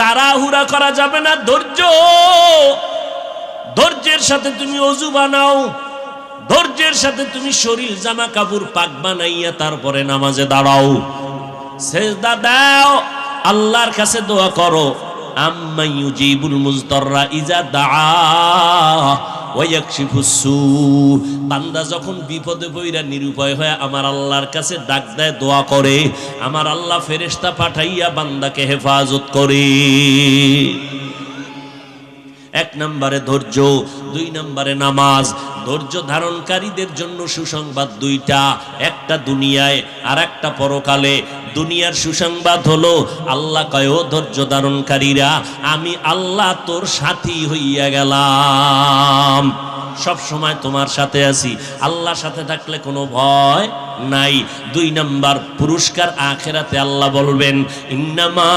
তাড়াহুড়া করা যাবে না, ধৈর্য। ধৈর্যের সাথে তুমি ওযু বানাও, ধৈর্যের সাথে তুমি শরীর জামা কাপড় পাক বানাইয়া তারপরে নামাজে দাঁড়াও, সেজদা দাও, আল্লাহর কাছে দোয়া করো। আম্মা ইউজিবুল মুজতাররা ইজা দাআ ওয়া ইয়াকশিফুস সু। বান্দা যখন বিপদে পড়া নিরুপায় হয়ে আমার আল্লাহর কাছে ডাক দেয়, দোয়া করে, আমার আল্লাহ ফেরেশতা পাঠাইয়া বান্দাকে হেফাজত করে। এক নম্বরে ধৈর্য, দুই নম্বরে নামাজ। ধৈর্য ধারণকারীদের জন্য সুসংবাদ দুইটা, একটা দুনিয়ায় আর একটা পরকালে। দুনিয়ার সুসংবাদ হলো আল্লাহ কয়, ও ধৈর্য ধারণকারীরা, আমি আল্লাহ তোর সাথী হইয়া গেলাম, সব সময় তোমার সাথে আছি। আল্লাহর সাথে থাকলে কোনো ভয় নাই। দুই নাম্বার পুরস্কার আখিরাতে আল্লাহ বলবেন, ইন্নামা